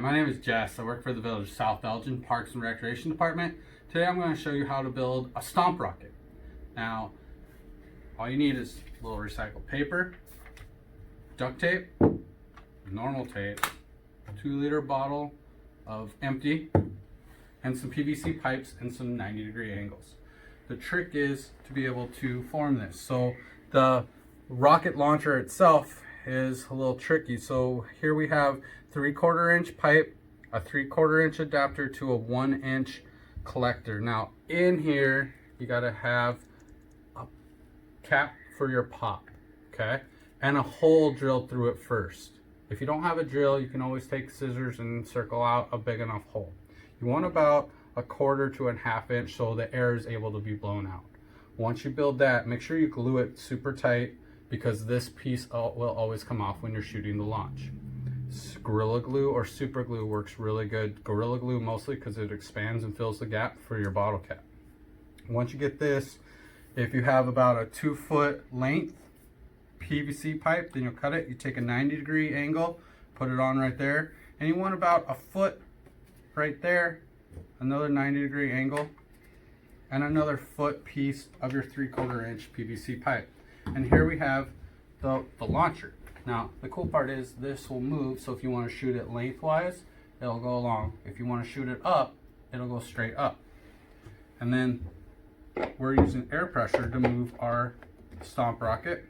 My name is Jess. I work for the Village South Elgin Parks and Recreation Department. Today I'm going to show you how to build a stomp rocket. Now, all you need is a little recycled paper, duct tape, normal tape, a 2-liter bottle of empty, and some PVC pipes and some 90-degree angles. The trick is to be able to form this. So the rocket launcher itself is a little tricky. So here we have 3/4 inch pipe, a 3/4 inch adapter to a 1 inch collector. Now in here you got to have a cap for your pop, okay, and a hole drilled through it first. If you don't have a drill, you can always take scissors and circle out a big enough hole. You want about 1/4 to 1/2 inch so the air is able to be blown out. Once you build that, make sure you glue it super tight, because this piece will always come off when you're shooting the launch. Gorilla Glue or super glue works really good. Gorilla Glue mostly because it expands and fills the gap for your bottle cap. Once you get this, if you have about a 2-foot length PVC pipe, then you'll cut it. You take a 90-degree angle, put it on right there, and you want about a foot right there, another 90-degree angle, and another foot piece of your 3/4 inch PVC pipe. And here we have the launcher. Now the cool part is this will move, so if you want to shoot it lengthwise, it'll go along. If you want to shoot it up, it'll go straight up. And then we're using air pressure to move our stomp rocket.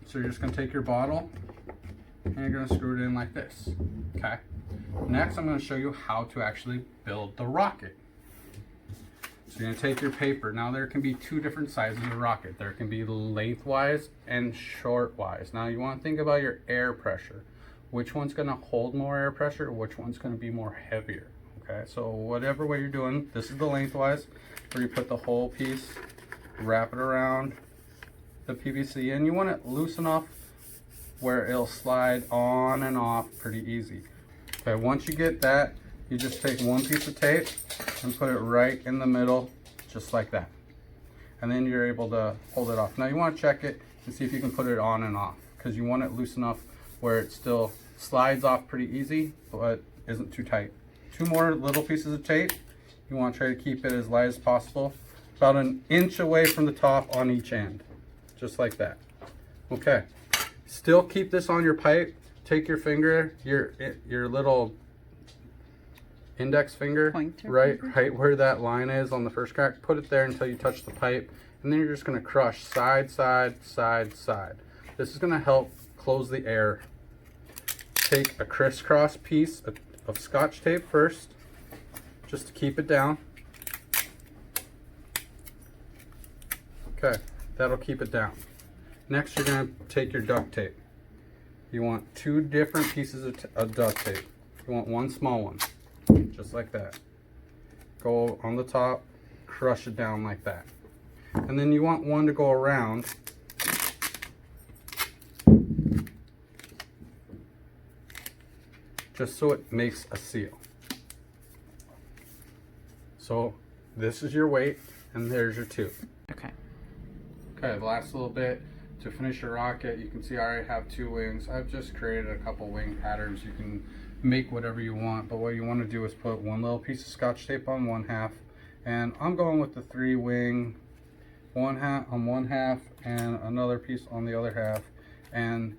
So you're just going to take your bottle and you're going to screw it in like this. Okay. Next I'm going to show you how to actually build the rocket. So you're going to take your paper. Now there can be 2 different sizes of rocket. There can be lengthwise and shortwise. Now you want to think about your air pressure. Which one's going to hold more air pressure? Which one's going to be more heavier? Okay, so whatever way you're doing, this is the lengthwise, where you put the whole piece, wrap it around the PVC, and you want it loose enough where it'll slide on and off pretty easy. Okay, once you get that, you just take one piece of tape and put it right in the middle, just like that. And then you're able to hold it off. Now you want to check it and see if you can put it on and off, because you want it loose enough where it still slides off pretty easy, but isn't too tight. 2 more little pieces of tape. You want to try to keep it as light as possible, about 1 inch away from the top on each end, just like that. Okay, still keep this on your pipe. Take your finger, your little index finger, pointer, right where that line is on the first crack, put it there until you touch the pipe, and then you're just going to crush side, side, side, side. This is going to help close the air. Take a crisscross piece of Scotch tape first, just to keep it down. Okay, that'll keep it down. Next you're going to take your duct tape. You want 2 different pieces of duct tape. You want one small one, just like that. Go on the top, crush it down like that. And then you want one to go around, just so it makes a seal. So this is your weight, and there's your tube. Okay. Okay, the last little bit to finish your rocket. You can see I already have 2 wings. I've just created a couple wing patterns. You can make whatever you want, but what you want to do is put one little piece of Scotch tape on 1/2, and I'm going with the 3 wing, 1/2 on 1/2 and another piece on the other half, and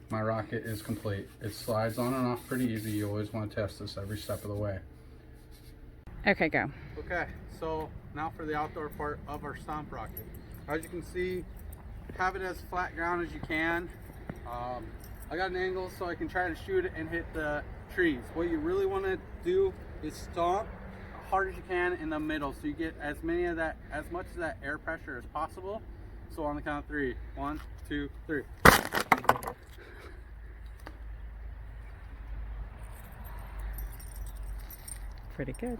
my rocket is complete. It slides on and off pretty easy. You always want to test this every step of the way. Okay, go. Okay, so now for the outdoor part of our stomp rocket. As you can see, have it as flat ground as you can. I got an angle so I can try to shoot it and hit the trees. What you really want to do is stomp as hard as you can in the middle, so you get as much of that air pressure as possible. So on the count of 3, 1, 2, 3. Pretty good.